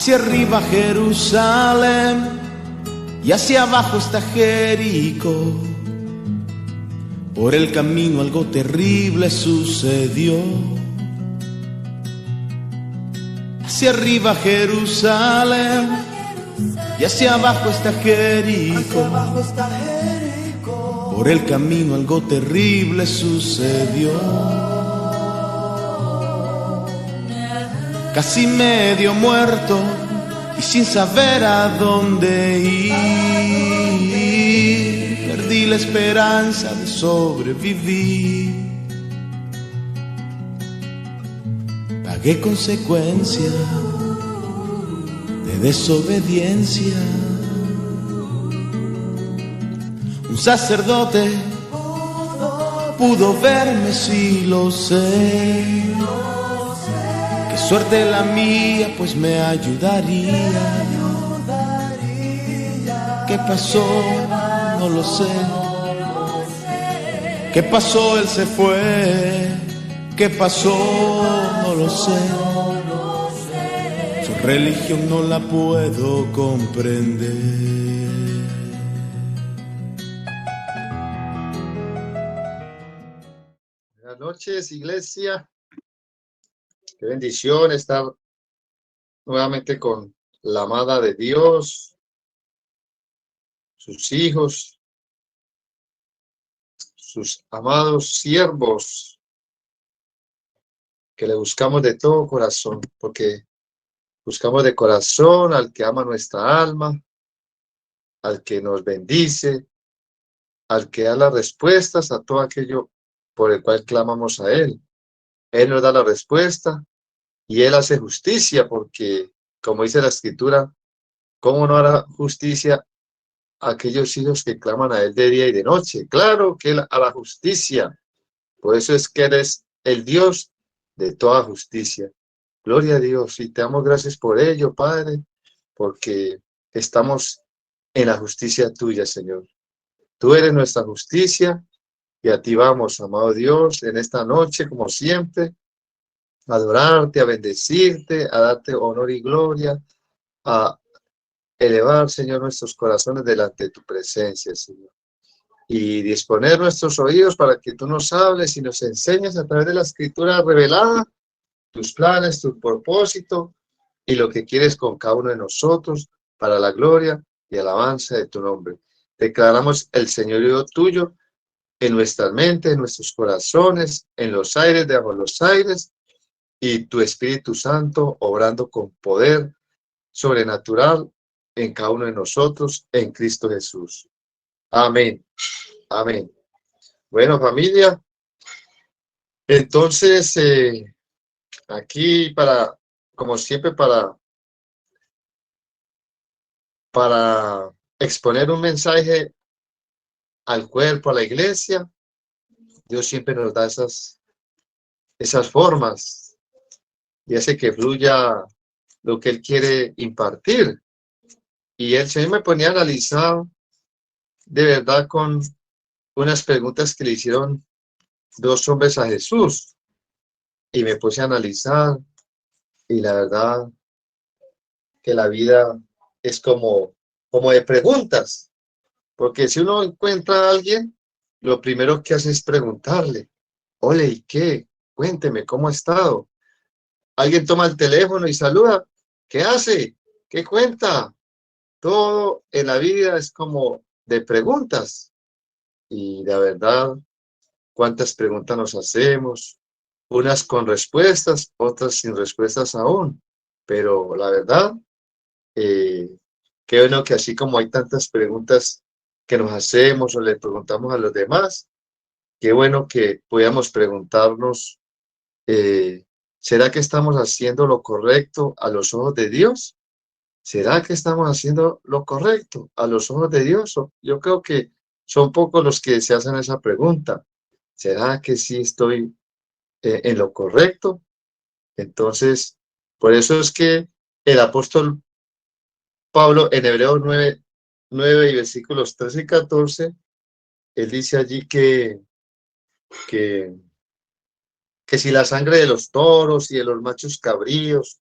Hacia arriba Jerusalén y hacia abajo está Jericó. Por el camino algo terrible sucedió. Hacia arriba Jerusalén y hacia abajo está Jericó. Por el camino algo terrible sucedió. Casi medio muerto y sin saber a dónde ir, perdí la esperanza de sobrevivir. Pagué consecuencia de desobediencia. Un sacerdote pudo verme, sí lo sé. Qué suerte la mía, pues me ayudaría. ¿Qué pasó? No lo sé. ¿Qué pasó? Él se fue. ¿Qué pasó? No lo sé. Su religión no la puedo comprender. Buenas noches, iglesia. Qué bendición estar nuevamente con la amada de Dios, sus hijos, sus amados siervos, que le buscamos de todo corazón, porque buscamos de corazón al que ama nuestra alma, al que nos bendice, al que da las respuestas a todo aquello por el cual clamamos a Él. Él nos da la respuesta y Él hace justicia, porque, como dice la Escritura, ¿cómo no hará justicia a aquellos hijos que claman a Él de día y de noche? Claro que Él hará justicia. Por eso es que Él es el Dios de toda justicia. Gloria a Dios, y te damos gracias por ello, Padre, porque estamos en la justicia tuya, Señor. Tú eres nuestra justicia y a ti vamos, amado Dios, en esta noche, como siempre, a adorarte, a bendecirte, a darte honor y gloria, a elevar, Señor, nuestros corazones delante de tu presencia, Señor. Y disponer nuestros oídos para que tú nos hables y nos enseñes a través de la Escritura revelada tus planes, tu propósito y lo que quieres con cada uno de nosotros para la gloria y alabanza de tu nombre. Declaramos el señorío tuyo en nuestras mentes, en nuestros corazones, en los aires, debajo de los aires, y tu Espíritu Santo obrando con poder sobrenatural en cada uno de nosotros, en Cristo Jesús. Amén. Amén. Bueno, familia, entonces, aquí como siempre, para exponer un mensaje al cuerpo, a la iglesia, Dios siempre nos da esas formas y hace que fluya lo que Él quiere impartir. Y el Señor me ponía a analizar de verdad con unas preguntas que le hicieron dos hombres a Jesús. Y me puse a analizar, y la verdad que la vida es como de preguntas. Porque si uno encuentra a alguien, lo primero que hace es preguntarle, ole, ¿y qué? Cuénteme, ¿cómo ha estado? Alguien toma el teléfono y saluda, ¿qué hace? ¿Qué cuenta? Todo en la vida es como de preguntas. Y la verdad, ¿cuántas preguntas nos hacemos? Unas con respuestas, otras sin respuestas aún. Pero la verdad, qué bueno que así como hay tantas preguntas que nos hacemos o le preguntamos a los demás, qué bueno que podamos preguntarnos, ¿será que estamos haciendo lo correcto a los ojos de Dios? ¿Será que estamos haciendo lo correcto a los ojos de Dios? Yo creo que son pocos los que se hacen esa pregunta. ¿Será que sí estoy en lo correcto? Entonces, por eso es que el apóstol Pablo en Hebreos 9 y versículos 13 y 14, él dice allí que si la sangre de los toros y de los machos cabríos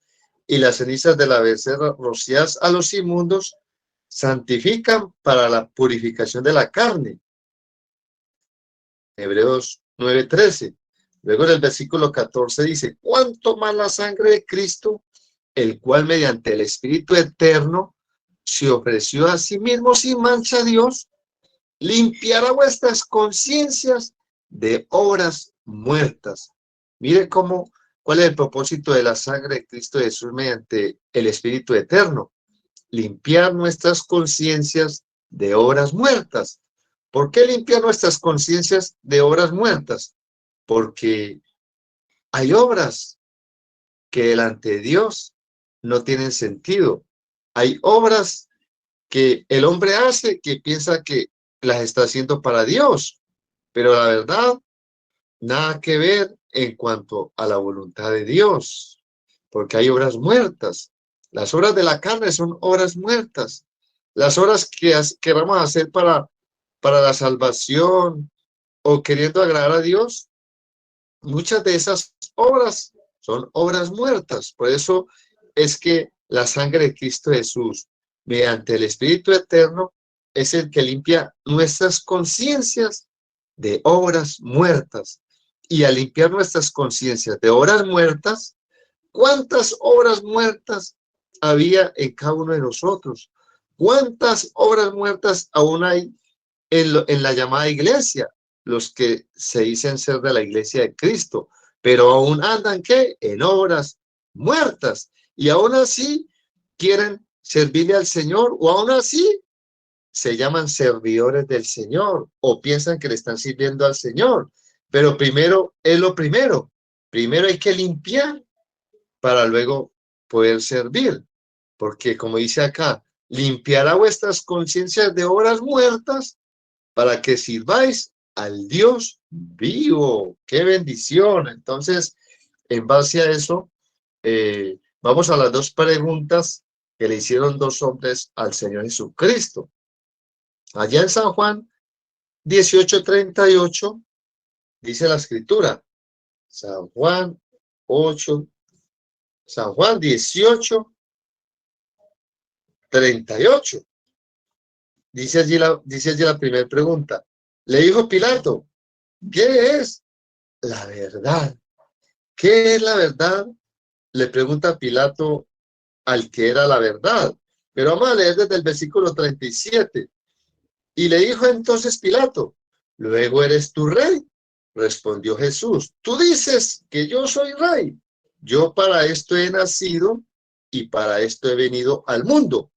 y las cenizas de la becerra rociadas a los inmundos santifican para la purificación de la carne. Hebreos 9:13. Luego en el versículo 14 dice, cuánto más la sangre de Cristo, el cual mediante el Espíritu eterno se ofreció a sí mismo sin mancha a Dios, limpiará vuestras conciencias de obras muertas. Mire cuál es el propósito de la sangre de Cristo Jesús mediante el Espíritu eterno. Limpiar nuestras conciencias de obras muertas. ¿Por qué limpiar nuestras conciencias de obras muertas? Porque hay obras que delante de Dios no tienen sentido. Hay obras que el hombre hace que piensa que las está haciendo para Dios, pero la verdad, nada que ver en cuanto a la voluntad de Dios, porque hay obras muertas. Las obras de la carne son obras muertas. Las obras que queramos hacer para la salvación o queriendo agradar a Dios, muchas de esas obras son obras muertas. Por eso es que la sangre de Cristo Jesús, mediante el Espíritu eterno, es el que limpia nuestras conciencias de obras muertas. Y al limpiar nuestras conciencias de obras muertas, ¿cuántas obras muertas había en cada uno de nosotros? ¿Cuántas obras muertas aún hay en la llamada iglesia? Los que se dicen ser de la iglesia de Cristo, pero aún andan, ¿qué? En obras muertas. Y aún así quieren servirle al Señor, o aún así se llaman servidores del Señor, o piensan que le están sirviendo al Señor. Pero primero es lo primero. Primero hay que limpiar para luego poder servir. Porque como dice acá, limpiará vuestras conciencias de obras muertas para que sirváis al Dios vivo. ¡Qué bendición! Entonces, en base a eso, vamos a las dos preguntas que le hicieron dos hombres al Señor Jesucristo. Allá en San Juan 18:38 dice la escritura. San Juan 18:38. Dice allí la primera pregunta. Le dijo Pilato, ¿qué es la verdad? ¿Qué es la verdad? Le pregunta Pilato al que era la verdad. Pero vamos a leer desde el versículo 37. Y le dijo entonces Pilato, ¿luego eres tu rey? Respondió Jesús, tú dices que yo soy rey. Yo para esto he nacido y para esto he venido al mundo,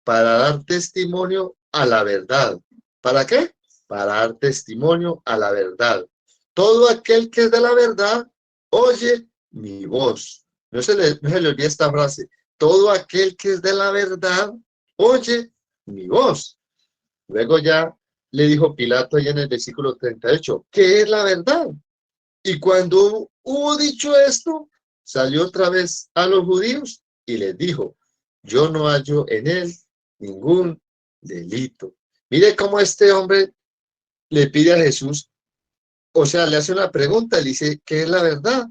para dar testimonio a la verdad. ¿Para qué? Para dar testimonio a la verdad. Todo aquel que es de la verdad, oye mi voz. No se le olvide esta frase. Todo aquel que es de la verdad, oye mi voz. Luego ya le dijo Pilato allá en el versículo 38, ¿qué es la verdad? Y cuando hubo dicho esto, salió otra vez a los judíos y les dijo, yo no hallo en él ningún delito. Mire cómo este hombre le pide a Jesús, o sea, le hace una pregunta, le dice, ¿qué es la verdad?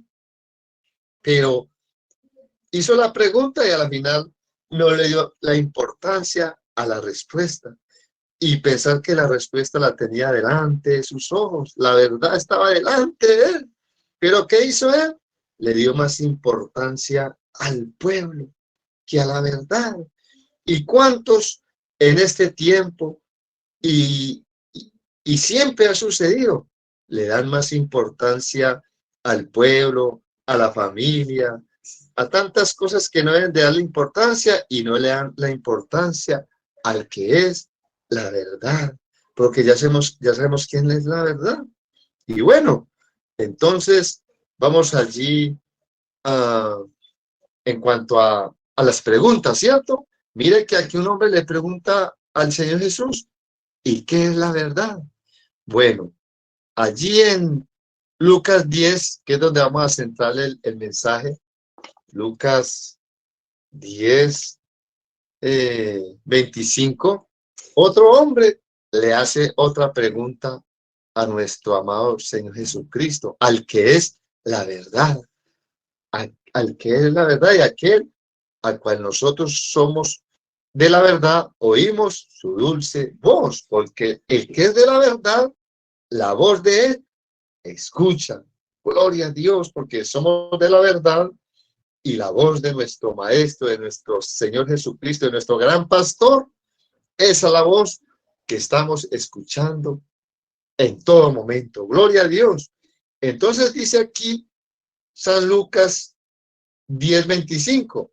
Pero hizo la pregunta y al final no le dio la importancia a la respuesta. Y pensar que la respuesta la tenía delante de sus ojos. La verdad estaba delante de él. Pero ¿qué hizo él? Le dio más importancia al pueblo que a la verdad. ¿Y cuántos en este tiempo y siempre ha sucedido? Le dan más importancia al pueblo, a la familia, a tantas cosas que no deben de darle importancia y no le dan la importancia al que es la verdad, porque ya sabemos quién es la verdad. Y bueno, entonces vamos allí en cuanto a las preguntas, ¿cierto? Mire que aquí un hombre le pregunta al Señor Jesús, ¿y qué es la verdad? Bueno, allí en Lucas 10, que es donde vamos a centrar el mensaje, Lucas 10, 25, otro hombre le hace otra pregunta a nuestro amado Señor Jesucristo, al que es la verdad, al que es la verdad y aquel al cual nosotros somos de la verdad, oímos su dulce voz, porque el que es de la verdad, la voz de él escucha. Gloria a Dios, porque somos de la verdad y la voz de nuestro Maestro, de nuestro Señor Jesucristo, de nuestro gran pastor, esa es la voz que estamos escuchando en todo momento. Gloria a Dios. Entonces dice aquí San Lucas 10:25.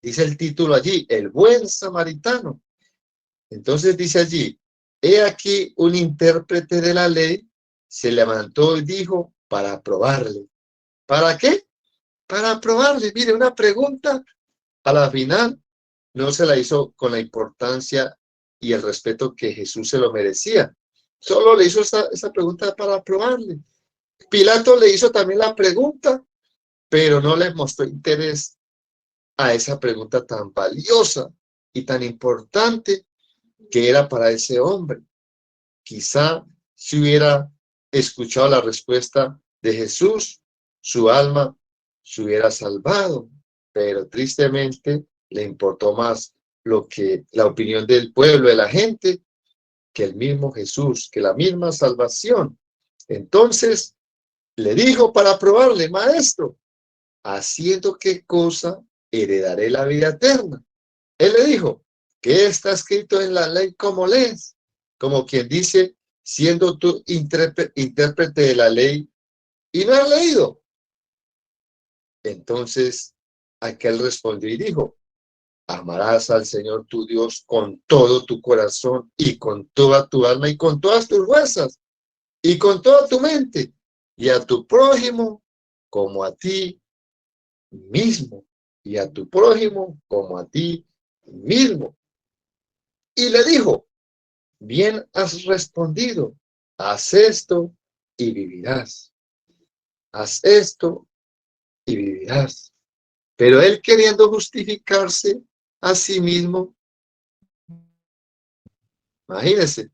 Dice el título allí, el buen samaritano. Entonces dice allí, he aquí un intérprete de la ley se levantó y dijo para probarle. ¿Para qué? Para probarle. Mire, una pregunta a la final no se la hizo con la importancia y el respeto que Jesús se lo merecía. Solo le hizo esa pregunta para probarle. Pilato le hizo también la pregunta, pero no le mostró interés a esa pregunta tan valiosa y tan importante que era para ese hombre. Quizá si hubiera escuchado la respuesta de Jesús, su alma se hubiera salvado, pero tristemente le importó más la opinión del pueblo, de la gente, que el mismo Jesús, que la misma salvación. Entonces le dijo para probarle, maestro, ¿haciendo qué cosa heredaré la vida eterna? Él le dijo, ¿qué está escrito en la ley? ¿Cómo lees? Como quien dice, siendo tú intérprete de la ley y no has leído. Entonces aquel respondió y dijo, amarás al Señor tu Dios con todo tu corazón y con toda tu alma y con todas tus fuerzas y con toda tu mente y a tu prójimo como a ti mismo y a tu prójimo como a ti mismo. Y le dijo, bien has respondido, haz esto y vivirás. Haz esto y vivirás. Pero él queriendo justificarse a sí mismo, imagínense,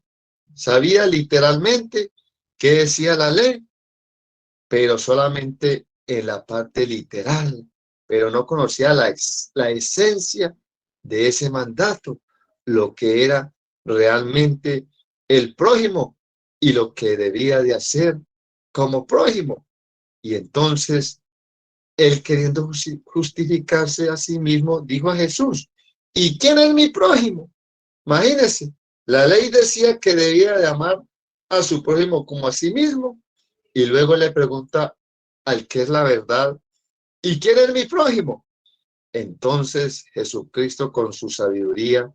sabía literalmente qué decía la ley, pero solamente en la parte literal, pero no conocía la esencia de ese mandato, lo que era realmente el prójimo y lo que debía de hacer como prójimo. Y entonces, él queriendo justificarse a sí mismo, dijo a Jesús, ¿y quién es mi prójimo? Imagínense, la ley decía que debía de amar a su prójimo como a sí mismo, y luego le pregunta al que es la verdad, ¿y quién es mi prójimo? Entonces Jesucristo con su sabiduría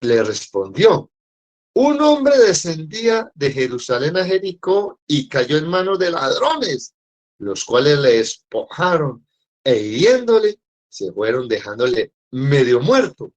le respondió, un hombre descendía de Jerusalén a Jericó y cayó en manos de ladrones, los cuales le despojaron e hiriéndole, se fueron dejándole medio muerto.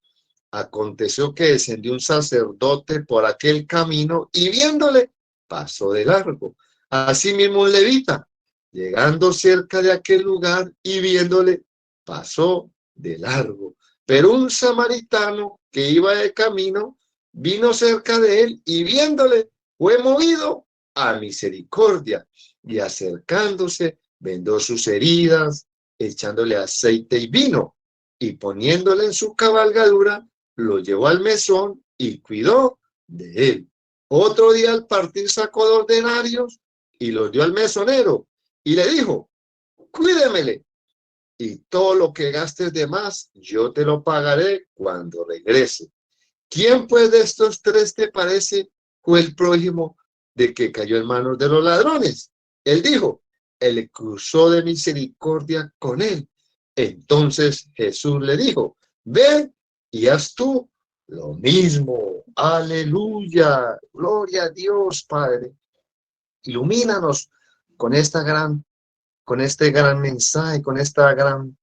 Aconteció que descendió un sacerdote por aquel camino y viéndole, pasó de largo. Asimismo un levita, llegando cerca de aquel lugar y viéndole, pasó de largo. Pero un samaritano que iba de camino, vino cerca de él y viéndole, fue movido a misericordia y acercándose, vendó sus heridas, echándole aceite y vino y poniéndole en su cabalgadura, lo llevó al mesón y cuidó de él. Otro día al partir sacó 2 denarios y los dio al mesonero y le dijo, cuídemele y todo lo que gastes de más yo te lo pagaré cuando regrese. ¿Quién pues de estos 3 te parece fue el prójimo de que cayó en manos de los ladrones? Él dijo, el que usó de misericordia con él. Entonces Jesús le dijo, ve y haz tú lo mismo. Aleluya. Gloria a Dios, Padre. Ilumínanos con con este gran mensaje, con esta gran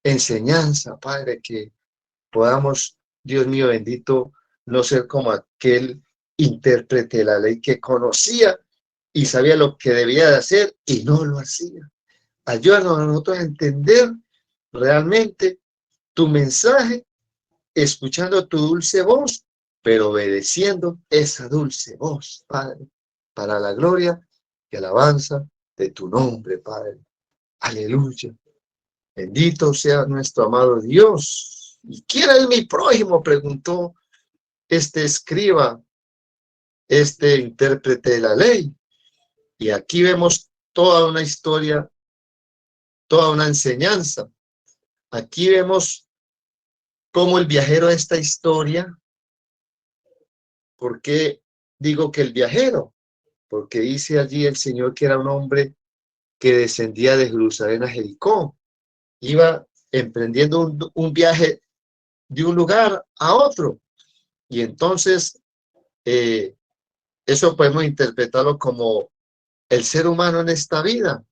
enseñanza, Padre, que podamos, Dios mío bendito, no ser como aquel intérprete de la ley que conocía y sabía lo que debía de hacer y no lo hacía. Ayúdanos a nosotros a entender realmente tu mensaje, escuchando tu dulce voz, pero obedeciendo esa dulce voz, Padre, para la gloria y alabanza de tu nombre, Padre. Aleluya. Bendito sea nuestro amado Dios. ¿Y quién es mi prójimo?, preguntó este escriba, este intérprete de la ley. Y aquí vemos toda una historia, toda una enseñanza. Aquí vemos cómo el viajero de esta historia. ¿Por qué digo que el viajero? Porque dice allí el Señor que era un hombre que descendía de Jerusalén a Jericó. Iba emprendiendo un viaje de un lugar a otro. Y entonces eso podemos interpretarlo como el ser humano en esta vida.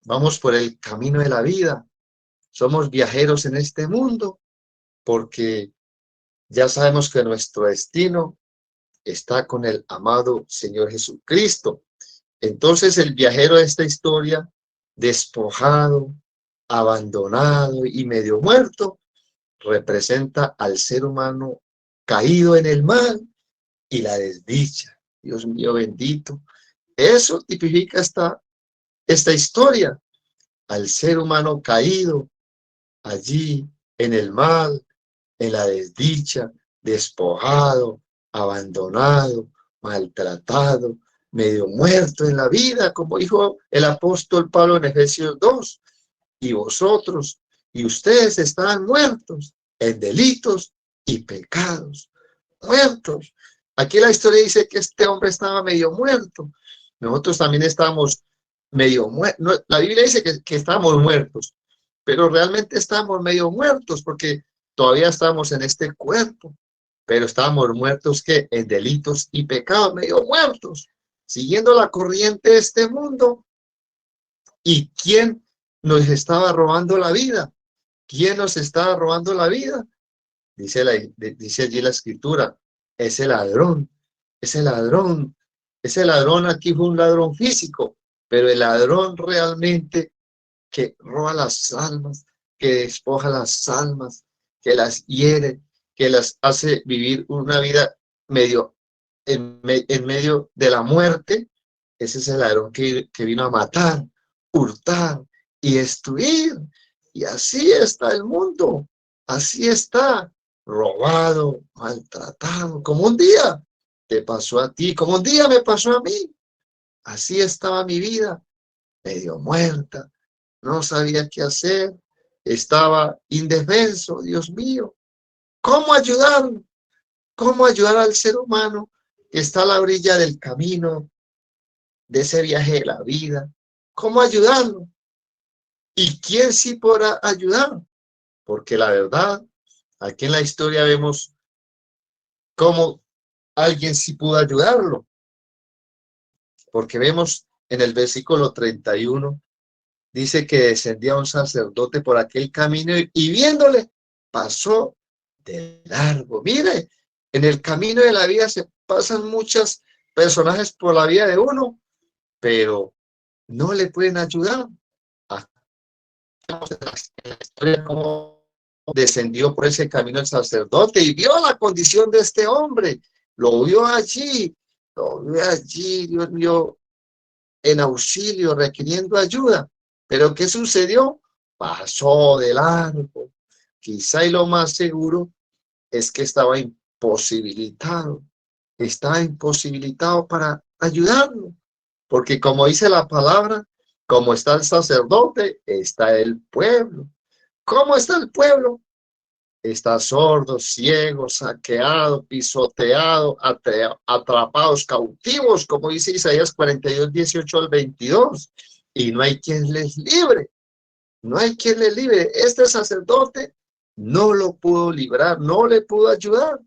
Vamos por el camino de la vida. Somos viajeros en este mundo porque ya sabemos que nuestro destino está con el amado Señor Jesucristo. Entonces el viajero de esta historia, despojado, abandonado y medio muerto, representa al ser humano caído en el mal y la desdicha. Dios mío bendito. Eso tipifica esta historia, al ser humano caído allí en el mal, en la desdicha, despojado, abandonado, maltratado, medio muerto en la vida, como dijo el apóstol Pablo en Efesios 2. Y vosotros y ustedes estaban muertos en delitos y pecados. Muertos. Aquí la historia dice que este hombre estaba medio muerto. Nosotros también estábamos medio muertos. No, la Biblia dice que estábamos muertos, pero realmente estamos medio muertos porque todavía estamos en este cuerpo, pero estábamos muertos que en delitos y pecados, medio muertos, siguiendo la corriente de este mundo. ¿Y quién nos estaba robando la vida? ¿Quién nos estaba robando la vida? Dice allí la escritura, ese ladrón, ese ladrón, ese ladrón aquí fue un ladrón físico, pero el ladrón realmente que roba las almas, que despoja las almas, que las hiere, que las hace vivir una vida medio en medio de la muerte. Ese es el ladrón que vino a matar, hurtar y destruir. Y así está el mundo, así está, robado, maltratado, como un día te pasó a ti, como un día me pasó a mí. Así estaba mi vida, medio muerta, no sabía qué hacer, estaba indefenso, Dios mío. ¿Cómo ayudarlo? ¿Cómo ayudar al ser humano que está a la orilla del camino de ese viaje de la vida? ¿Cómo ayudarlo? ¿Y quién sí podrá ayudar? Porque la verdad, aquí en la historia vemos cómo alguien sí pudo ayudarlo. Porque vemos en el versículo 31, dice que descendía un sacerdote por aquel camino y viéndole, pasó de largo. Mire, en el camino de la vida se pasan muchos personajes por la vida de uno, pero no le pueden ayudar. En la historia cómo descendió por ese camino el sacerdote y vio la condición de este hombre, lo vio allí, Dios mío, en auxilio, requiriendo ayuda. Pero ¿qué sucedió? Pasó de largo. Quizá y lo más seguro es que estaba imposibilitado para ayudarlo. Porque como dice la palabra, como está el sacerdote, está el pueblo. ¿Cómo está el pueblo? Está sordo, ciego, saqueado, pisoteado, atrapados, cautivos, como dice Isaías 42, 18 al 22. Y no hay quien les libre. No hay quien les libre. Este sacerdote no lo pudo librar, no le pudo ayudar,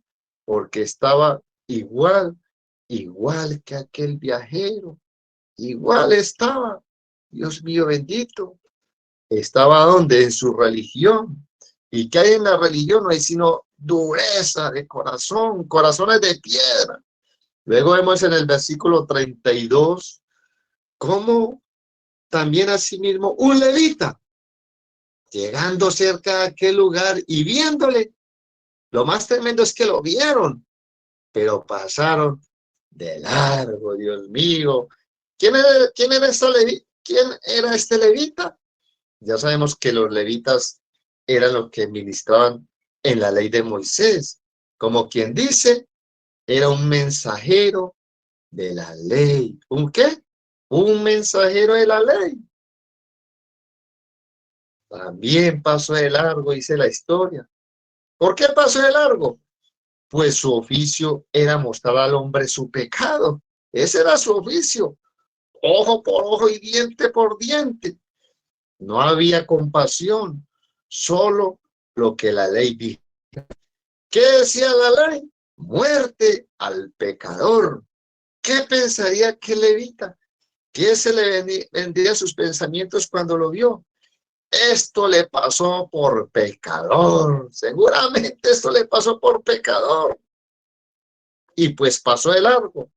porque estaba igual que aquel viajero. Igual estaba. Dios mío bendito. Estaba donde en su religión. ¿Y qué hay en la religión? No hay sino dureza de corazón, corazones de piedra. Luego vemos en el versículo 32 cómo también asimismo un levita, llegando cerca de aquel lugar y viéndole, lo más tremendo es que lo vieron, pero pasaron de largo, Dios mío. ¿Quién era este levita? Ya sabemos que los levitas eran los que ministraban en la ley de Moisés. Como quien dice, era un mensajero de la ley. ¿Un qué? Un mensajero de la ley. También pasó de largo, dice la historia. ¿Por qué pasó de largo? Pues su oficio era mostrar al hombre su pecado. Ese era su oficio. Ojo por ojo y diente por diente. No había compasión, solo lo que la ley dijo. ¿Qué decía la ley? Muerte al pecador. ¿Qué pensaría aquel levita? ¿Qué se le vendría a sus pensamientos cuando lo vio? Esto le pasó por pecador. Seguramente esto le pasó por pecador. Y pues pasó de largo.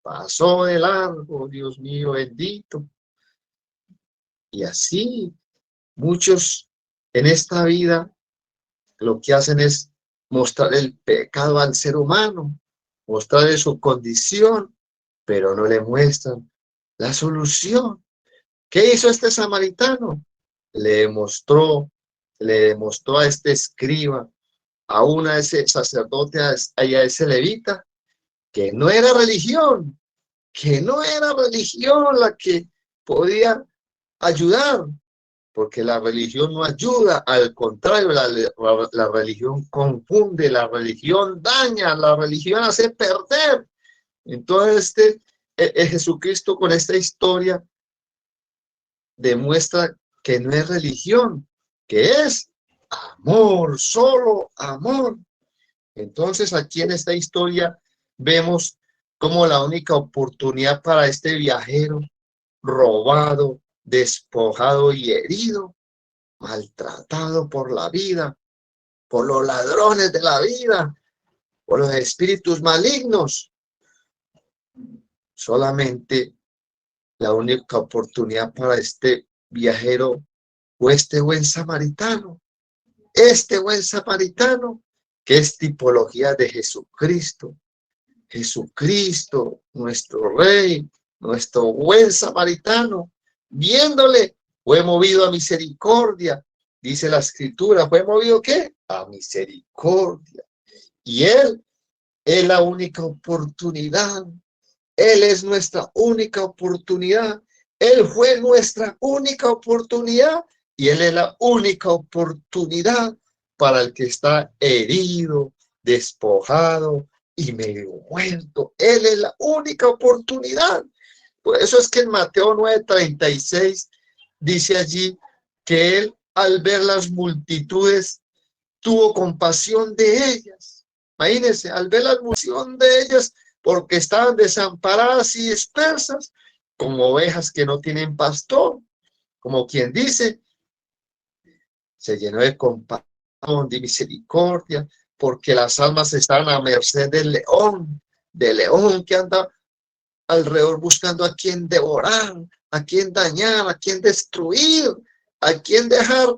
Pasó de largo, Dios mío bendito. Y así muchos en esta vida lo que hacen es mostrar el pecado al ser humano, mostrarle su condición, pero no le muestran la solución. ¿Qué hizo este samaritano? Le demostró a este escriba, a ese sacerdote, a ese levita, que no era religión, la que podía ayudar, porque la religión no ayuda, al contrario, la religión confunde, la religión daña, la religión hace perder. Entonces, Jesucristo con esta historia demuestra que no es religión, que es amor, solo amor. Entonces, aquí en esta historia vemos como la única oportunidad para este viajero robado, despojado y herido, maltratado por la vida, por los ladrones de la vida, por los espíritus malignos. Solamente la única oportunidad para este viajero o este buen samaritano, que es tipología de Jesucristo. Jesucristo, nuestro Rey, nuestro buen samaritano, viéndole, fue movido a misericordia. Dice la Escritura, ¿fue movido qué? A misericordia. Y Él es la única oportunidad. Él es nuestra única oportunidad. Él fue nuestra única oportunidad y Él es la única oportunidad para el que está herido, despojado y medio muerto. Él es la única oportunidad. Por eso es que en Mateo 9:36 dice allí que Él, al ver las multitudes, tuvo compasión de ellas. Imagínense, al ver la multitud de ellas, porque estaban desamparadas y dispersas, como ovejas que no tienen pastor, como quien dice, se llenó de compasión, de misericordia, porque las almas están a merced del león que anda alrededor buscando a quien devorar, a quien dañar, a quien destruir, a quien dejar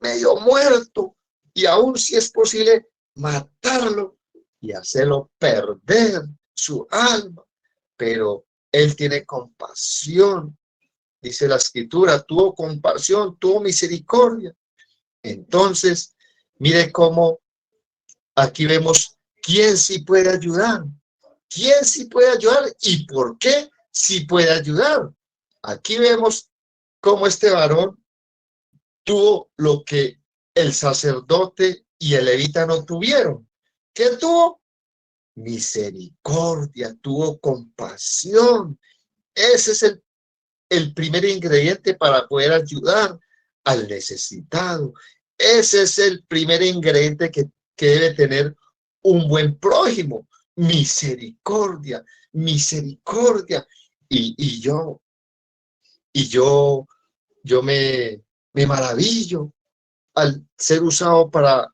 medio muerto, y aún si es posible matarlo y hacerlo perder su alma. Pero Él tiene compasión, dice la Escritura, tuvo compasión, tuvo misericordia. Entonces, mire cómo aquí vemos quién sí puede ayudar, quién sí puede ayudar y por qué sí puede ayudar. Aquí vemos cómo este varón tuvo lo que el sacerdote y el levita no tuvieron. ¿Qué tuvo? Misericordia, tuvo compasión. Ese es el primer ingrediente para poder ayudar al necesitado. Ese es el primer ingrediente que debe tener un buen prójimo. Misericordia, misericordia. Y yo me maravillo al ser usado para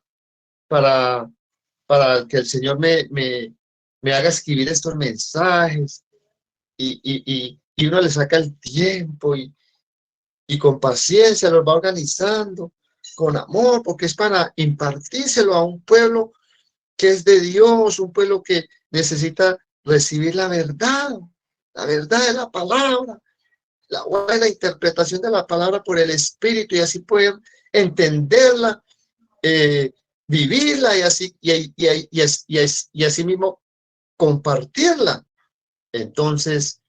que el Señor me haga escribir estos mensajes y uno le saca el tiempo y con paciencia los va organizando, con amor, porque es para impartírselo a un pueblo que es de Dios, un pueblo que necesita recibir la verdad de la palabra. la buena interpretación de la palabra por el Espíritu y así poder entenderla, vivirla y así mismo compartirla. Entonces,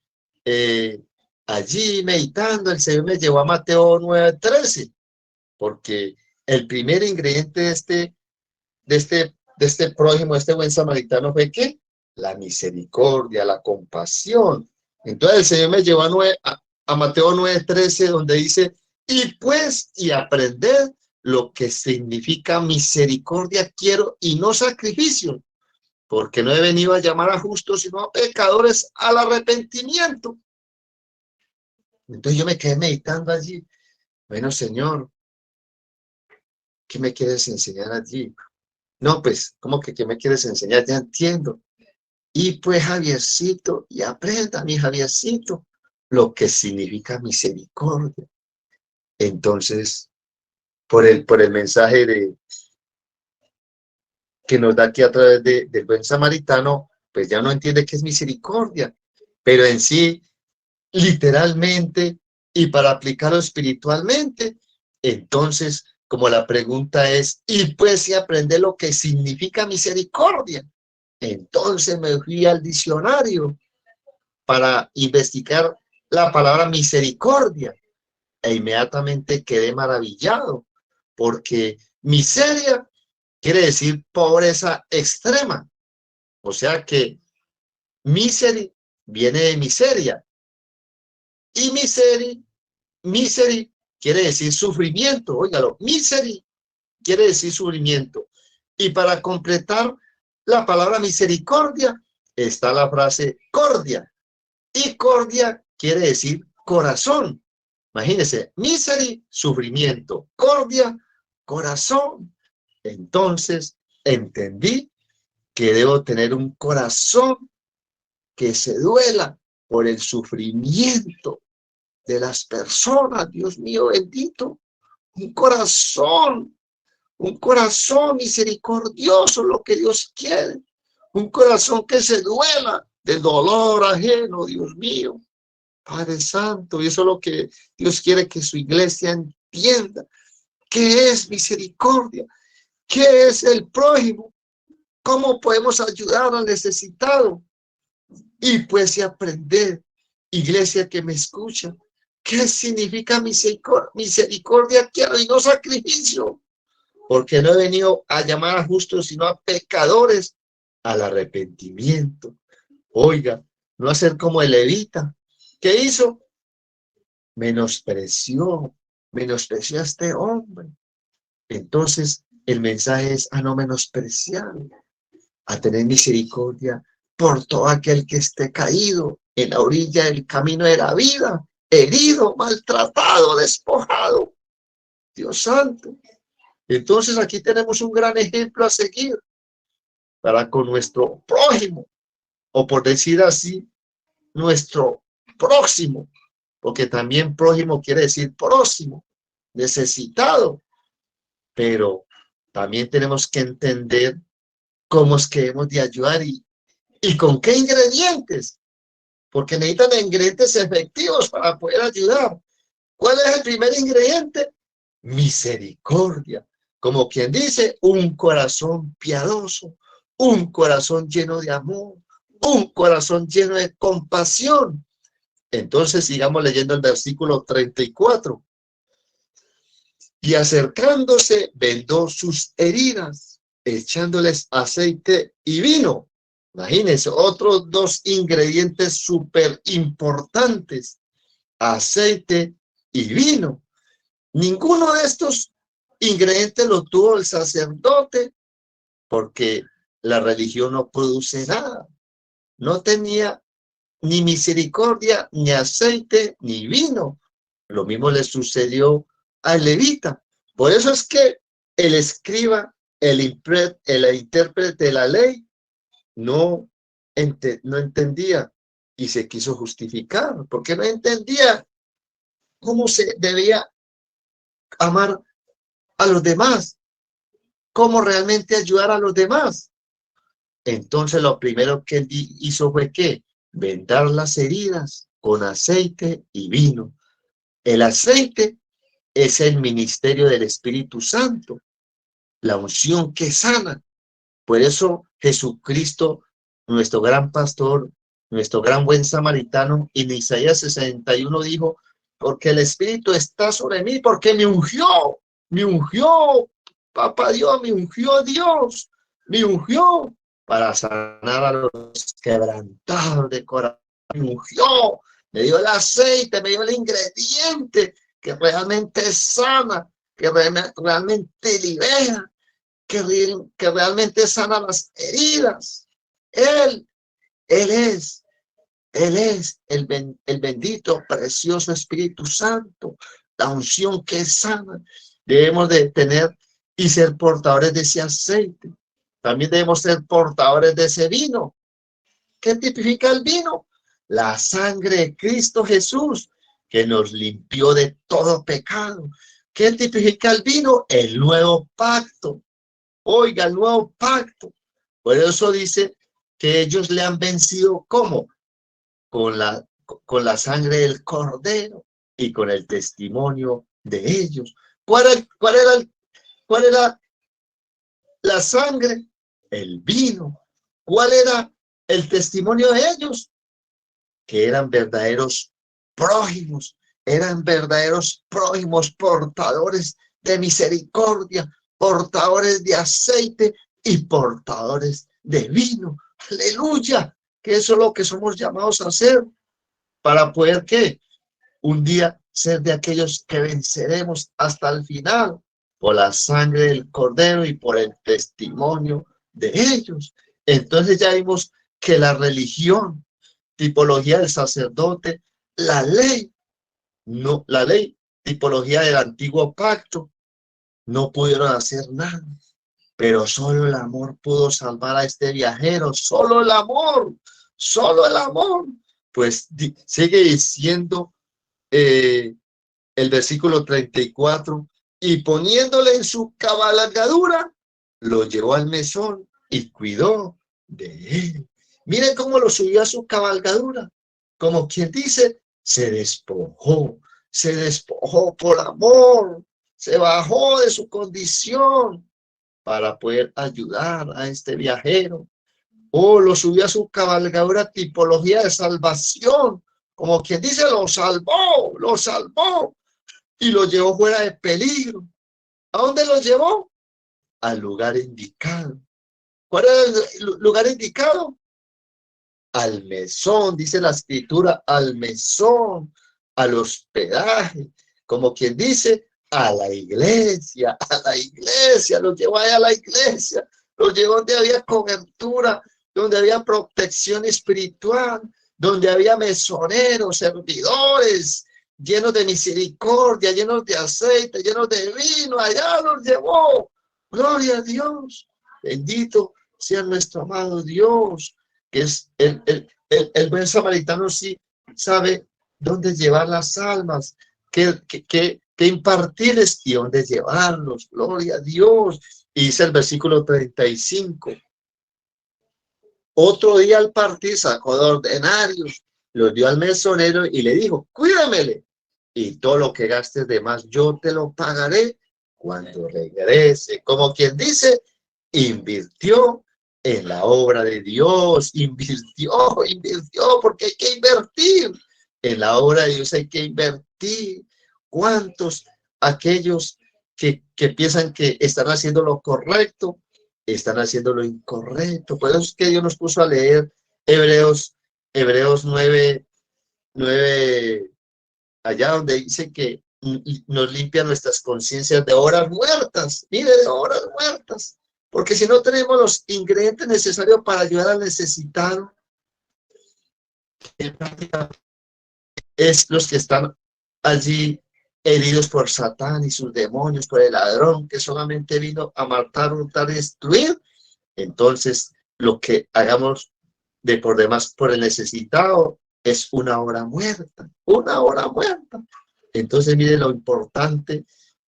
allí meditando, el Señor me llevó a Mateo 9:13, porque el primer ingrediente de este prójimo, de este buen samaritano, fue ¿qué? La misericordia, la compasión. Entonces el Señor me llevó a Mateo 9:13, donde dice, y aprended lo que significa misericordia quiero y no sacrificio, porque no he venido a llamar a justos, sino a pecadores al arrepentimiento. Entonces yo me quedé meditando allí. Bueno, Señor, ¿qué me quieres enseñar allí? No, pues, ¿cómo que qué me quieres enseñar? Ya entiendo. Y pues, Javiercito, y aprenda, mi Javiercito, lo que significa misericordia. Entonces, por el mensaje que nos da aquí a través del buen samaritano, pues ya no entiende qué es misericordia, pero en sí, literalmente, y para aplicarlo espiritualmente, entonces, como la pregunta es, y pues si aprende lo que significa misericordia, entonces me fui al diccionario para investigar la palabra misericordia e inmediatamente quedé maravillado, porque miseria quiere decir pobreza extrema, o sea que misery viene de miseria y misery quiere decir sufrimiento, óigalo, misery quiere decir sufrimiento. Y para completar la palabra misericordia está la frase cordia, y cordia quiere decir corazón. Imagínense, misery, sufrimiento, cordia, corazón. Entonces entendí que debo tener un corazón que se duela por el sufrimiento de las personas, Dios mío bendito, un corazón misericordioso, lo que Dios quiere, un corazón que se duela del dolor ajeno, Dios mío, Padre Santo, y eso es lo que Dios quiere que su iglesia entienda, qué es misericordia, qué es el prójimo, cómo podemos ayudar al necesitado, y pues si aprender, iglesia que me escucha, qué significa misericordia quiero y no sacrificio, porque no he venido a llamar a justos, sino a pecadores al arrepentimiento. Oiga, no hacer como el levita. ¿Qué hizo? Menospreció a este hombre. Entonces, el mensaje es a no menospreciar, a tener misericordia por todo aquel que esté caído en la orilla del camino de la vida, herido, maltratado, despojado. Dios santo. Entonces aquí tenemos un gran ejemplo a seguir para con nuestro prójimo, o por decir así, nuestro próximo, porque también prójimo quiere decir próximo, necesitado, pero también tenemos que entender cómo es que hemos de ayudar y con qué ingredientes, porque necesitan ingredientes efectivos para poder ayudar. ¿Cuál es el primer ingrediente? Misericordia. Como quien dice, un corazón piadoso, un corazón lleno de amor, un corazón lleno de compasión. Entonces sigamos leyendo el versículo 34. Y acercándose, vendó sus heridas, echándoles aceite y vino. Imagínense, otros dos ingredientes súper importantes, aceite y vino. Ninguno de estos ingredientes lo tuvo el sacerdote, porque la religión no produce nada. No tenía ni misericordia, ni aceite, ni vino. Lo mismo le sucedió al levita. Por eso es que el escriba, el intérprete de la ley, no entendía y se quiso justificar, porque no entendía cómo se debía amar a los demás, cómo realmente ayudar a los demás. Entonces lo primero que él hizo fue ¿qué? Vendar las heridas con aceite y vino. El aceite es el ministerio del Espíritu Santo, la unción que sana. Por eso Jesucristo, nuestro gran pastor, nuestro gran buen samaritano, en Isaías 61 dijo, porque el Espíritu está sobre mí, porque me ungió, Papá Dios, me ungió para sanar a los quebrantados de corazón, me ungió, me dio el aceite, me dio el ingrediente que realmente sana, que realmente libera, que realmente sana las heridas. Él, Él es, Él es el bendito, precioso Espíritu Santo, la unción que sana. Debemos de tener y ser portadores de ese aceite. También debemos ser portadores de ese vino. ¿Qué tipifica el vino? La sangre de Cristo Jesús, que nos limpió de todo pecado. ¿Qué tipifica el vino? El nuevo pacto. Oiga, el nuevo pacto. Por eso dice que ellos le han vencido, ¿cómo? Con la sangre del Cordero y con el testimonio de ellos. ¿Cuál era la sangre? El vino. ¿Cuál era el testimonio de ellos? Que eran verdaderos prójimos, portadores de misericordia, portadores de aceite y portadores de vino. Aleluya, que eso es lo que somos llamados a hacer para poder que un día ser de aquellos que venceremos hasta el final por la sangre del Cordero y por el testimonio de ellos. Entonces ya vimos que la religión, tipología del sacerdote, la ley, tipología del antiguo pacto, no pudieron hacer nada, pero solo el amor pudo salvar a este viajero, solo el amor. Pues sigue diciendo el versículo 34, y poniéndole en su cabalgadura, lo llevó al mesón y cuidó de él. Miren cómo lo subió a su cabalgadura, como quien dice, se despojó por amor, se bajó de su condición para poder ayudar a este viajero. Lo subió a su cabalgadura, tipología de salvación, como quien dice, lo salvó y lo llevó fuera de peligro. ¿A dónde lo llevó? Al lugar indicado. ¿Cuál era el lugar indicado? Al mesón, dice la escritura, al mesón, al hospedaje, como quien dice, a la iglesia, lo llevó allá a la iglesia, lo llevó donde había cobertura, donde había protección espiritual, donde había mesoneros, servidores, llenos de misericordia, llenos de aceite, llenos de vino, allá los llevó. Gloria a Dios, bendito sea nuestro amado Dios, que es el buen samaritano, sí sabe dónde llevar las almas, qué impartirles y dónde llevarlos. Gloria a Dios. Y dice el versículo 35. Otro día al partir sacó 2 denarios, los dio al mesonero y le dijo, cuídamele, y todo lo que gastes de más yo te lo pagaré cuando regrese. Como quien dice, invirtió en la obra de Dios, invirtió, porque hay que invertir. En la obra de Dios hay que invertir. ¿Cuántos aquellos que piensan que están haciendo lo correcto, están haciendo lo incorrecto? Por eso es que Dios nos puso a leer Hebreos 9, allá donde dice que nos limpia nuestras conciencias de horas muertas. Mire, de horas muertas. Porque si no tenemos los ingredientes necesarios para ayudar al necesitado, es los que están allí heridos por Satán y sus demonios, por el ladrón que solamente vino a matar, hurtar y destruir. Entonces, lo que hagamos de por demás por el necesitado es una hora muerta, una hora muerta. Entonces, mire lo importante,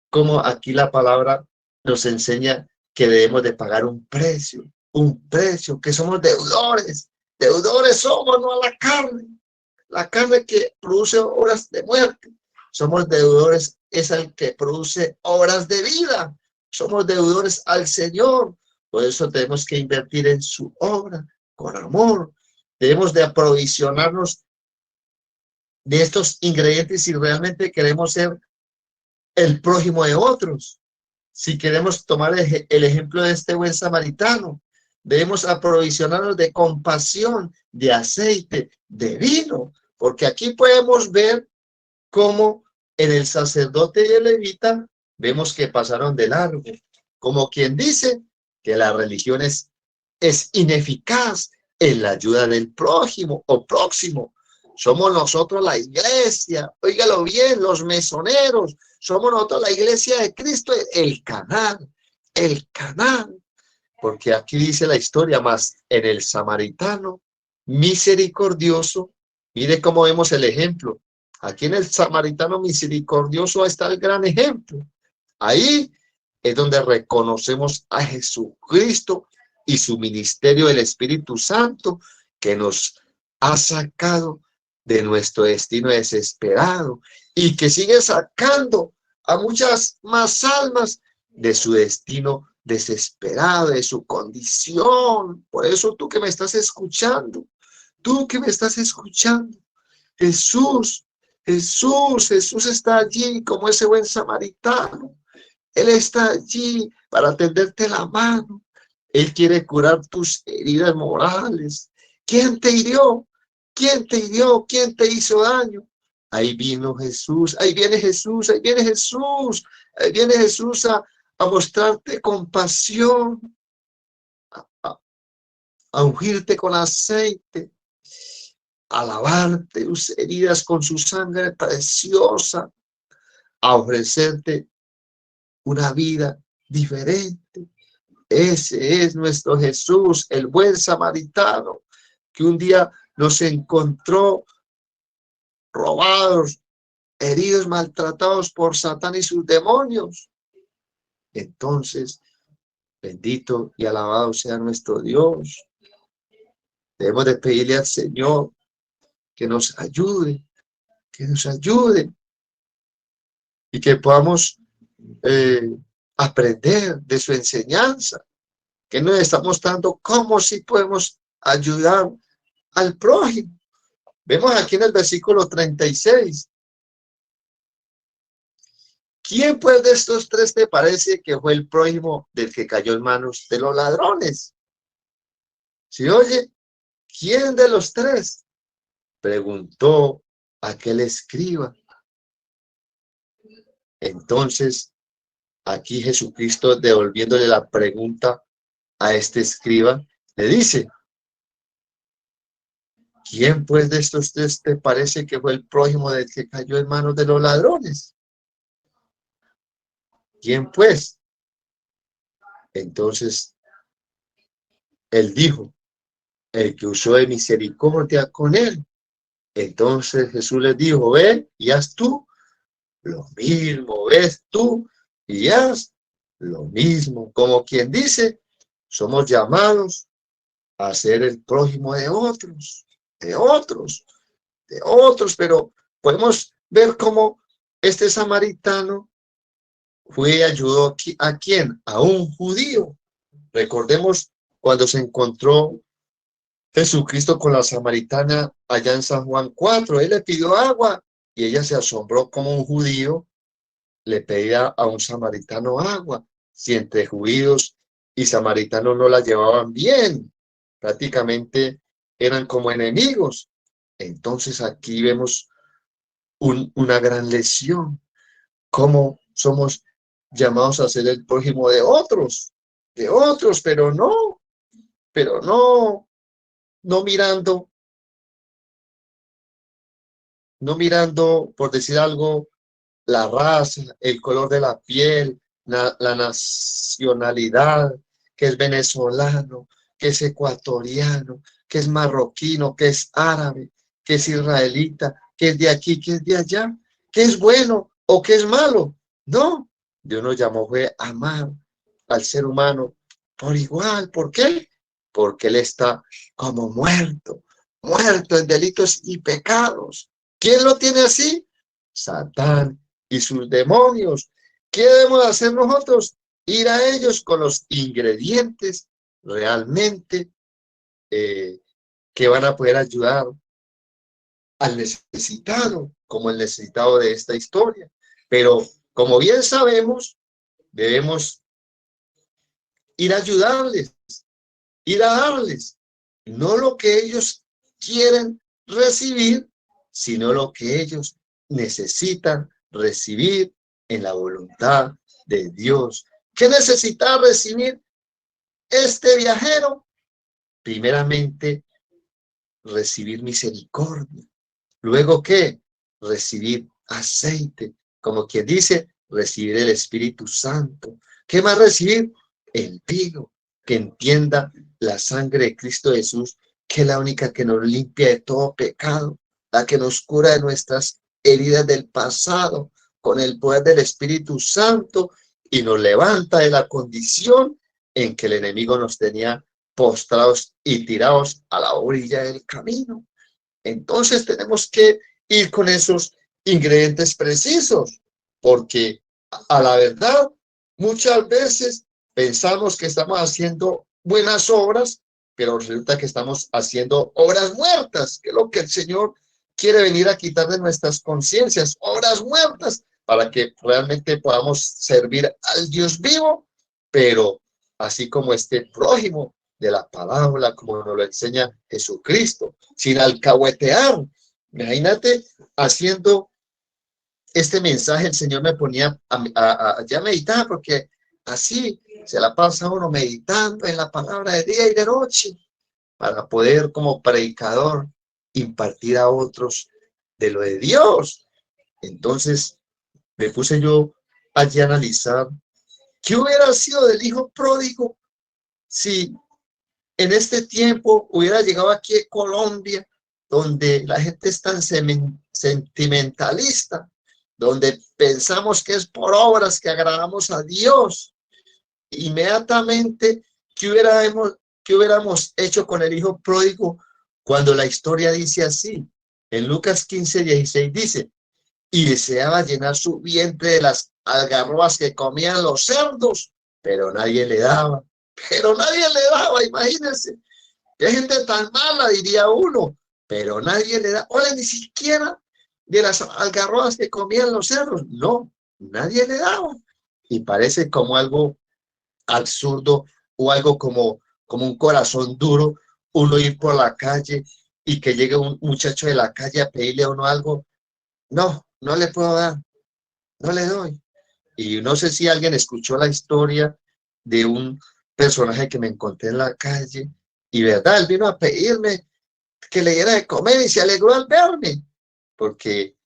como aquí la palabra nos enseña que debemos de pagar un precio, que somos deudores somos, no a la carne. la carne que produce obras de muerte. Somos deudores, es el que produce obras de vida. Somos deudores al Señor. Por eso tenemos que invertir en su obra con amor. Debemos de aprovisionarnos de estos ingredientes si realmente queremos ser el prójimo de otros. Si queremos tomar el ejemplo de este buen samaritano, debemos aprovisionarnos de compasión, de aceite, de vino, porque aquí podemos ver cómo en el sacerdote y el levita vemos que pasaron de largo, como quien dice que la religión es ineficaz en la ayuda del prójimo o próximo. Somos nosotros la iglesia, óigalo bien, los mesoneros, somos nosotros la iglesia de Cristo, el canal, porque aquí dice la historia, más en el samaritano misericordioso, mire cómo vemos el ejemplo. Aquí en el samaritano misericordioso está el gran ejemplo. Ahí es donde reconocemos a Jesucristo y su ministerio del Espíritu Santo que nos ha sacado de nuestro destino desesperado y que sigue sacando a muchas más almas de su destino desesperado, de su condición. Por eso tú que me estás escuchando, Jesús está allí como ese buen samaritano. Él está allí para tenderte la mano. Él quiere curar tus heridas morales. ¿Quién te hirió? ¿Quién te hirió? ¿Quién te hizo daño? Ahí vino Jesús, ahí viene Jesús a mostrarte compasión, a ungirte con aceite, a lavarte tus heridas con su sangre preciosa, a ofrecerte una vida diferente. Ese es nuestro Jesús, el buen samaritano, que un día nos encontró robados, heridos, maltratados por Satán y sus demonios. Entonces, bendito y alabado sea nuestro Dios. Debemos de pedirle al Señor que nos ayude, y que podamos aprender de su enseñanza, que nos está mostrando cómo sí podemos ayudar al prójimo. Vemos aquí en el versículo 36. ¿Quién pues de estos tres te parece que fue el prójimo del que cayó en manos de los ladrones? ¿Sí oye? ¿Quién de los tres? Preguntó aquel escriba. Entonces, aquí Jesucristo, devolviéndole la pregunta a este escriba, le dice: ¿quién pues de estos tres te parece que fue el prójimo del que cayó en manos de los ladrones? ¿Quién pues? Entonces, él dijo: el que usó de misericordia con él. Entonces Jesús les dijo: ve y haz tú lo mismo, ves tú y haz lo mismo. Como quien dice, somos llamados a ser el prójimo de otros, pero podemos ver cómo este samaritano fue y ayudó a quién, a un judío. Recordemos cuando se encontró Jesucristo con la samaritana allá en San Juan 4, él le pidió agua y ella se asombró como un judío le pedía a un samaritano agua, si entre judíos y samaritanos no la llevaban bien, prácticamente eran como enemigos. Entonces aquí vemos una gran lección, cómo somos llamados a ser el prójimo de otros, pero no mirando, por decir algo, la raza, el color de la piel, la nacionalidad, que es venezolano, que es ecuatoriano, que es marroquino, que es árabe, que es israelita, que es de aquí, que es de allá, que es bueno o que es malo. No, Dios nos llamó fue a amar al ser humano por igual. ¿Por qué? Porque Él está como muerto muerto en delitos y pecados. ¿Quién lo tiene así? Satán y sus demonios. ¿Qué debemos hacer nosotros? Ir a ellos con los ingredientes realmente que van a poder ayudar al necesitado, como el necesitado de esta historia. Pero como bien sabemos, debemos ir a ayudarles, ir a darles, no lo que ellos quieren recibir, sino lo que ellos necesitan recibir en la voluntad de Dios. ¿Qué necesita recibir este viajero? Primeramente, recibir misericordia. Luego, ¿qué? Recibir aceite. Como quien dice, recibir el Espíritu Santo. ¿Qué más recibir? El vino. Que entienda la sangre de Cristo Jesús, que es la única que nos limpia de todo pecado, la que nos cura de nuestras heridas del pasado, con el poder del Espíritu Santo, y nos levanta de la condición en que el enemigo nos tenía postrados y tirados a la orilla del camino. Entonces tenemos que ir con esos ingredientes precisos, porque a la verdad, muchas veces pensamos que estamos haciendo buenas obras, pero resulta que estamos haciendo obras muertas, que es lo que el Señor quiere venir a quitar de nuestras conciencias, obras muertas, para que realmente podamos servir al Dios vivo, pero así como este prójimo de la parábola, como nos lo enseña Jesucristo, sin alcahuetear. Imagínate, haciendo este mensaje, el Señor me ponía a ya meditar, porque así se la pasa uno meditando en la palabra de día y de noche, para poder como predicador impartir a otros de lo de Dios. Entonces me puse yo allí a analizar qué hubiera sido del hijo pródigo si en este tiempo hubiera llegado aquí a Colombia, donde la gente es tan sentimentalista, donde pensamos que es por obras que agradamos a Dios. Inmediatamente, ¿qué hubiéramos hecho con el hijo pródigo cuando la historia dice así? En Lucas 15:16 dice, y deseaba llenar su vientre de las algarrobas que comían los cerdos, pero nadie le daba. Pero nadie le daba, imagínense. Qué gente tan mala, diría uno, pero nadie le da. Oye, ni siquiera de las algarrobas que comían los cerdos. No, nadie le daba. Y parece como algo absurdo o algo como un corazón duro, uno ir por la calle y que llegue un muchacho de la calle a pedirle a uno algo. No, no le puedo dar, no le doy. Y no sé si alguien escuchó la historia de un personaje que me encontré en la calle y verdad, él vino a pedirme que le diera de comer y se alegró al verme, porque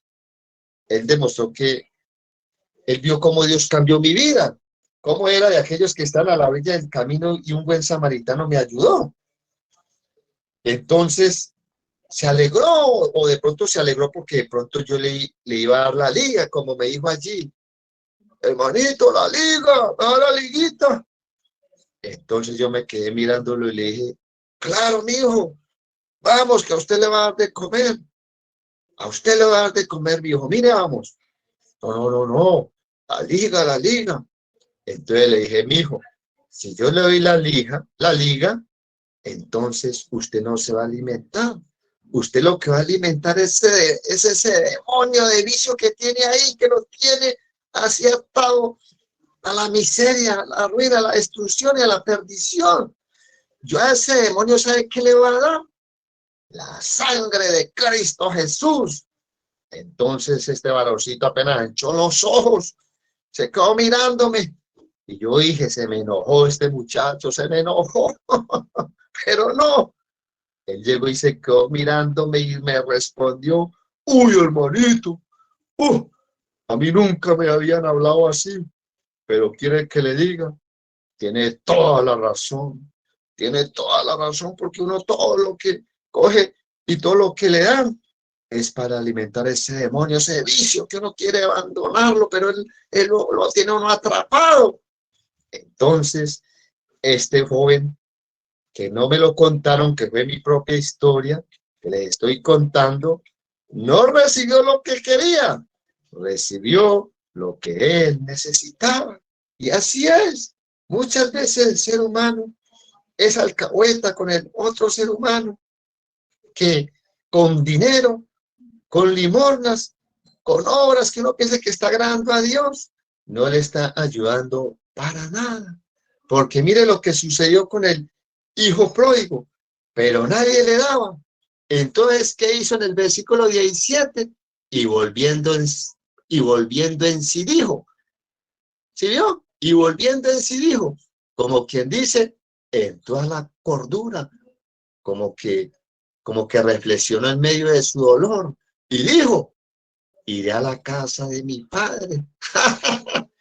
él demostró que él vio cómo Dios cambió mi vida, cómo era de aquellos que están a la orilla del camino y un buen samaritano me ayudó. Entonces se alegró, o de pronto se alegró porque de pronto yo le iba a dar la liga, como me dijo allí, hermanito, la liga, me da la liguita. Entonces yo me quedé mirándolo y le dije, claro, mijo, vamos, que a usted le va a dar de comer. A usted le va a dar de comer, mijo. Mire, vamos. No, no, no, no. La liga, la liga. Entonces le dije, mijo, si yo le doy la liga, entonces usted no se va a alimentar. Usted lo que va a alimentar es ese demonio de vicio que tiene ahí, que lo tiene así atado a la miseria, a la ruina, a la destrucción y a la perdición. Yo a ese demonio, ¿sabe qué le va a dar? La sangre de Cristo Jesús. Entonces este varoncito apenas echó los ojos, se quedó mirándome. Y yo dije, se me enojó este muchacho, se me enojó. Pero no. Él llegó y se quedó mirándome y me respondió, uy, hermanito, a mí nunca me habían hablado así, pero quiere que le diga, tiene toda la razón, porque uno todo lo que coge y todo lo que le dan es para alimentar ese demonio, ese vicio que uno quiere abandonarlo, pero él lo tiene uno atrapado. Entonces, este joven, que no me lo contaron, que fue mi propia historia, que les estoy contando, no recibió lo que quería, recibió lo que él necesitaba. Y así es. Muchas veces el ser humano es alcahueta con el otro ser humano que con dinero, con limosnas, con obras que uno piensa que está agradando a Dios, no le está ayudando para nada. Porque mire lo que sucedió con el hijo pródigo, pero nadie le daba. Entonces, ¿qué hizo en el versículo 17? Y volviendo en sí dijo, ¿sí vio? Y volviendo en sí dijo, como quien dice, en toda la cordura, como que, como que reflexionó en medio de su dolor y dijo, iré a la casa de mi padre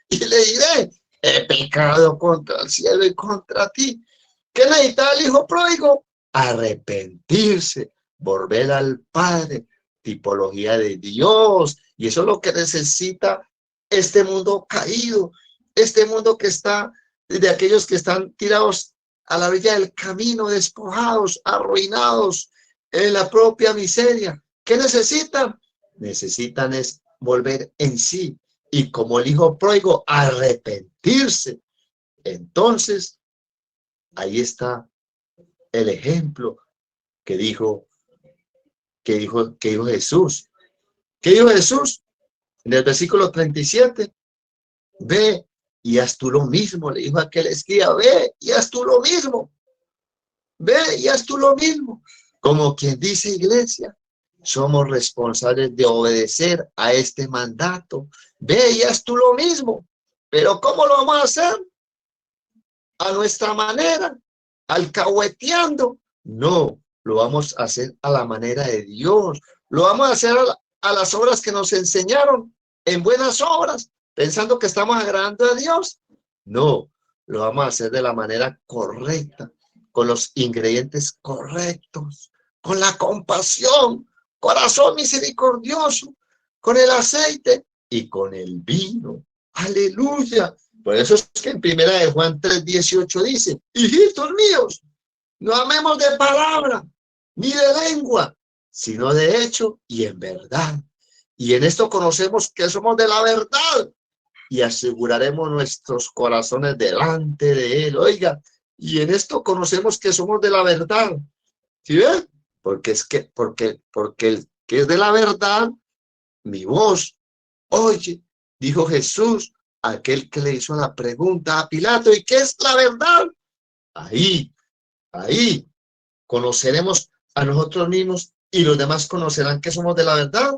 y le diré, he pecado contra el cielo y contra ti. ¿Qué necesitaba el hijo pródigo? Arrepentirse, volver al Padre, tipología de Dios. Y eso es lo que necesita este mundo caído, este mundo que está, de aquellos que están tirados a la orilla del camino, despojados, arruinados en la propia miseria. ¿Qué necesitan? Necesitan es volver en sí y como el hijo pródigo, arrepentirse. Entonces, ahí está el ejemplo que dijo Jesús. ¿Qué dijo Jesús? En el versículo 37, ve y haz tú lo mismo, le dijo aquel escriba, ve y haz tú lo mismo, ve y haz tú lo mismo. Como quien dice, iglesia, somos responsables de obedecer a este mandato. Ve y haz tú lo mismo. Pero ¿cómo lo vamos a hacer? A nuestra manera, alcahueteando. No, lo vamos a hacer a la manera de Dios. Lo vamos a hacer a las obras que nos enseñaron, en buenas obras, pensando que estamos agradando a Dios. No, lo vamos a hacer de la manera correcta, con los ingredientes correctos, con la compasión, corazón misericordioso, con el aceite y con el vino. Aleluya. Por eso es que en primera de Juan 3:18 dice, hijitos míos, no amemos de palabra ni de lengua, sino de hecho y en verdad. Y en esto conocemos que somos de la verdad y aseguraremos nuestros corazones delante de él. Oiga, y en esto conocemos que somos de la verdad. ¿Sí ven? Porque el que es de la verdad, mi voz oye, dijo Jesús, aquel que le hizo la pregunta a Pilato, ¿y qué es la verdad? Ahí conoceremos a nosotros mismos y los demás conocerán que somos de la verdad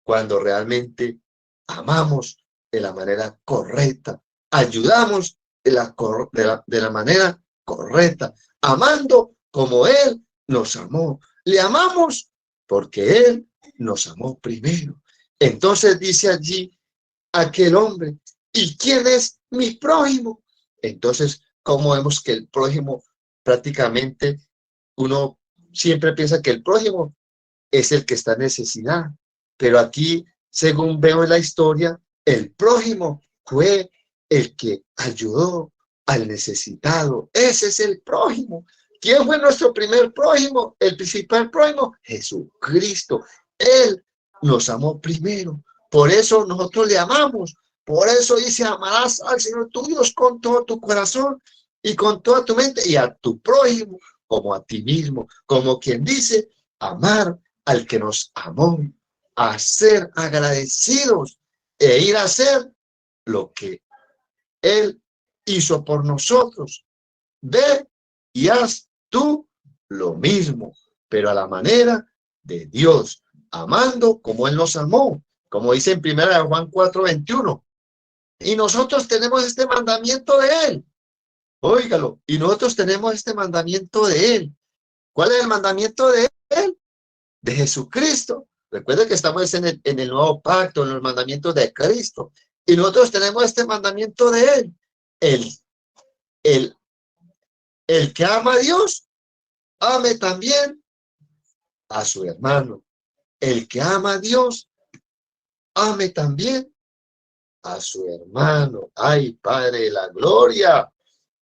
cuando realmente amamos de la manera correcta, ayudamos de la manera correcta, amando como Él nos amó. Le amamos porque Él nos amó primero. Entonces dice allí aquel hombre, ¿y quién es mi prójimo? Entonces, ¿cómo vemos que el prójimo prácticamente uno siempre piensa que el prójimo es el que está en necesidad? Pero aquí, según veo en la historia, el prójimo fue el que ayudó al necesitado. Ese es el prójimo. ¿Quién fue nuestro primer prójimo? El principal prójimo, Jesucristo. Él nos amó primero. Por eso nosotros le amamos. Por eso dice, amarás al Señor tu Dios con todo tu corazón y con toda tu mente y a tu prójimo como a ti mismo. Como quien dice, amar al que nos amó, a ser agradecidos e ir a hacer lo que Él hizo por nosotros. Ve y haz tú lo mismo, pero a la manera de Dios, amando como Él nos amó, como dice en primera de Juan 4:21. Y nosotros tenemos este mandamiento de Él. Óigalo, y nosotros tenemos este mandamiento de Él. ¿Cuál es el mandamiento de Él? De Jesucristo. Recuerden que estamos en el nuevo pacto, en los mandamientos de Cristo. Y nosotros tenemos este mandamiento de Él. El que ama a Dios, ame también a su hermano. El que ama a Dios, ame también a su hermano. Ay, Padre de la gloria.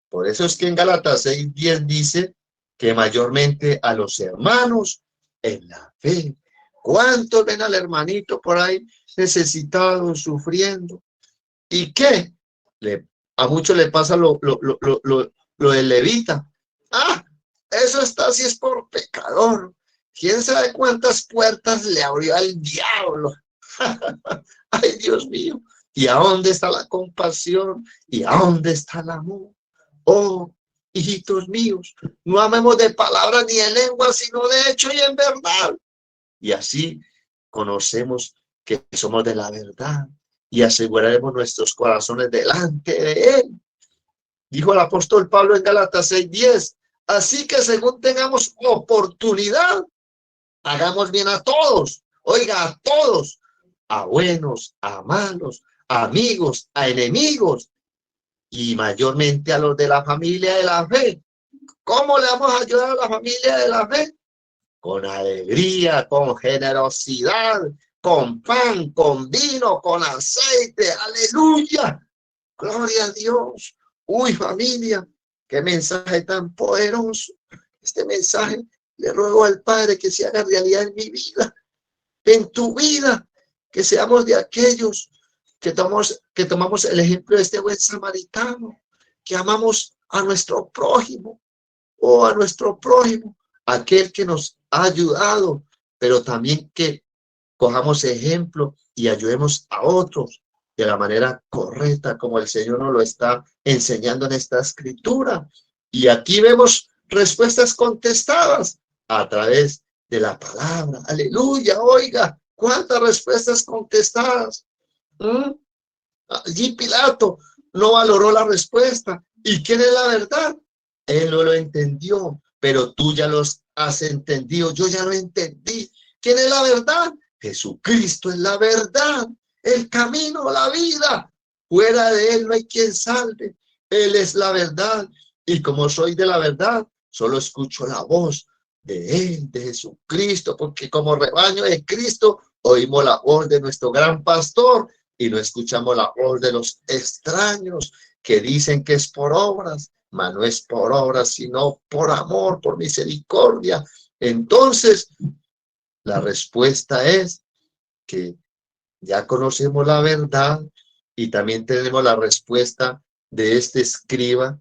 Por eso es que en Gálatas 6:10 dice que mayormente a los hermanos en la fe. ¿Cuántos ven al hermanito por ahí necesitado, sufriendo? ¿Y qué? A muchos le pasa lo del levita. Ah, eso está así es por pecador. ¿Quién sabe cuántas puertas le abrió al diablo? Ay, Dios mío. ¿Y a dónde está la compasión? ¿Y a dónde está el amor? Oh, hijitos míos, no amemos de palabras ni de lengua, sino de hecho y en verdad. Y así conocemos que somos de la verdad y aseguraremos nuestros corazones delante de Él. Dijo el apóstol Pablo en Gálatas 6:10. Así que según tengamos oportunidad, hagamos bien a todos. Oiga, a todos. A buenos, a malos, a amigos, a enemigos y mayormente a los de la familia de la fe. ¿Cómo le vamos a ayudar a la familia de la fe? Con alegría, con generosidad, con pan, con vino, con aceite. ¡Aleluya! ¡Gloria a Dios! ¡Uy, familia! ¡Qué mensaje tan poderoso! Este mensaje le ruego al Padre que se haga realidad en mi vida, en tu vida, que seamos de aquellos que tomamos el ejemplo de este buen samaritano, que amamos a nuestro prójimo, a nuestro prójimo, aquel que nos ha ayudado, pero también que cojamos ejemplo y ayudemos a otros de la manera correcta, como el Señor nos lo está enseñando en esta escritura. Y aquí vemos respuestas contestadas a través de la palabra. Aleluya, oiga, cuántas respuestas contestadas. Allí Pilato no valoró la respuesta. ¿Y quién es la verdad? Él no lo entendió, pero tú ya los has entendido. Yo ya lo entendí. ¿Quién es la verdad? Jesucristo es la verdad, el camino, la vida. Fuera de Él no hay quien salve. Él es la verdad. Y como soy de la verdad, solo escucho la voz de Él, de Jesucristo, porque como rebaño de Cristo oímos la voz de nuestro gran pastor y no escuchamos la voz de los extraños que dicen que es por obras, mas no es por obras, sino por amor, por misericordia. Entonces, la respuesta es que ya conocemos la verdad y también tenemos la respuesta de este escriba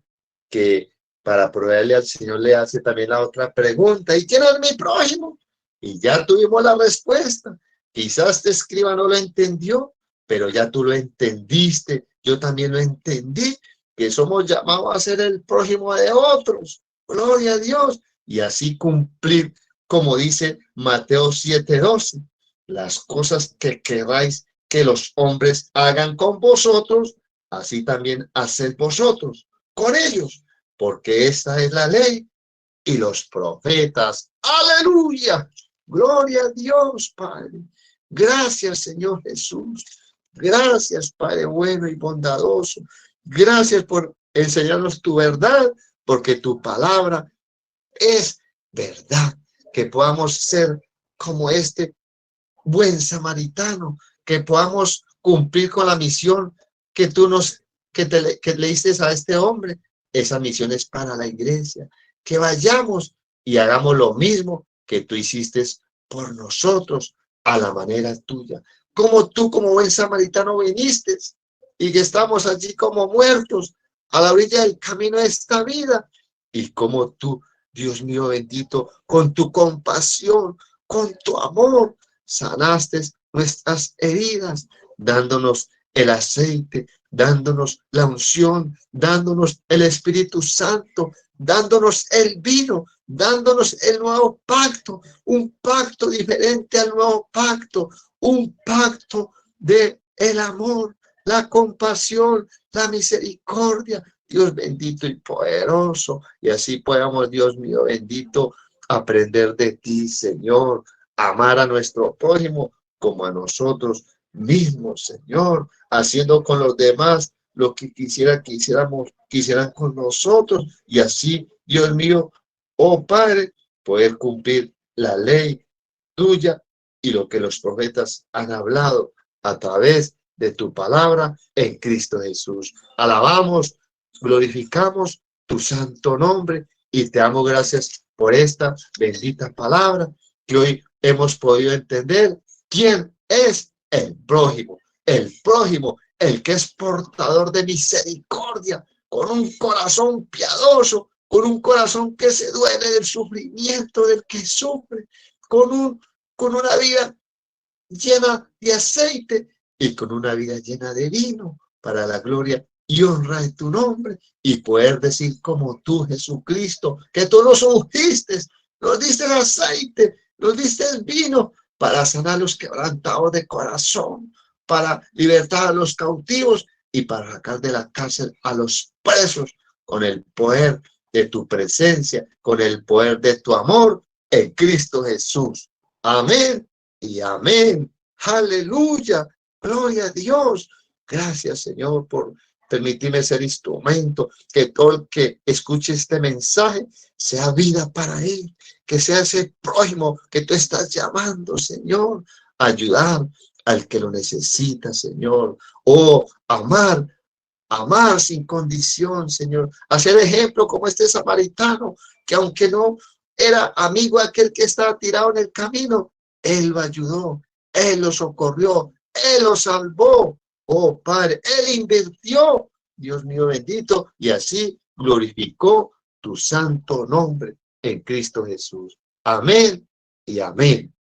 que para proveerle al Señor le hace también la otra pregunta. ¿Y quién es mi prójimo? Y ya tuvimos la respuesta. Quizás este escriba no lo entendió, pero ya tú lo entendiste. Yo también lo entendí, que somos llamados a ser el prójimo de otros. Gloria a Dios. Y así cumplir, como dice Mateo 7:12, las cosas que queráis que los hombres hagan con vosotros, así también haced vosotros con ellos, porque esta es la ley y los profetas. ¡Aleluya! Gloria a Dios, Padre. Gracias, Señor Jesús. Gracias, Padre bueno y bondadoso. Gracias por enseñarnos tu verdad, porque tu palabra es verdad. Que podamos ser como este buen samaritano, que podamos cumplir con la misión que tú que le diste a este hombre. Esa misión es para la iglesia, que vayamos y hagamos lo mismo que tú hiciste por nosotros a la manera tuya, como tú como buen samaritano viniste y que estamos allí como muertos a la orilla del camino de esta vida, y como tú, Dios mío bendito, con tu compasión, con tu amor, sanaste nuestras heridas, dándonos el aceite, dándonos la unción, dándonos el Espíritu Santo, dándonos el vino, dándonos el nuevo pacto, un pacto diferente al nuevo pacto, un pacto de el amor, la compasión, la misericordia. Dios bendito y poderoso, y así podamos, Dios mío bendito, aprender de ti, Señor, amar a nuestro prójimo como a nosotros mismos, Señor, haciendo con los demás lo que quisieran con nosotros, y así, Dios mío, oh Padre, poder cumplir la ley tuya y lo que los profetas han hablado a través de tu palabra en Cristo Jesús. Alabamos, glorificamos tu santo nombre y te damos gracias por esta bendita palabra que hoy hemos podido entender quién es el prójimo. El prójimo, el que es portador de misericordia, con un corazón piadoso, con un corazón que se duele del sufrimiento del que sufre, con una vida llena de aceite y con una vida llena de vino para la gloria y honra de tu nombre, y poder decir como tú, Jesucristo, que tú nos ungiste, nos diste aceite, nos diste el vino para sanar a los quebrantados de corazón, para libertar a los cautivos y para sacar de la cárcel a los presos con el poder de tu presencia, con el poder de tu amor en Cristo Jesús. Amén y amén. Aleluya. Gloria a Dios. Gracias, Señor, por permitirme ser instrumento, que todo el que escuche este mensaje sea vida para él, que sea ese prójimo que tú estás llamando, Señor, a ayudar al que lo necesita, Señor, o amar sin condición, Señor, hacer ejemplo como este samaritano, que aunque no era amigo de aquel que estaba tirado en el camino, él lo ayudó, él lo socorrió, él lo salvó. Oh, Padre, él invirtió, Dios mío bendito, y así glorificó tu santo nombre en Cristo Jesús. Amén y amén.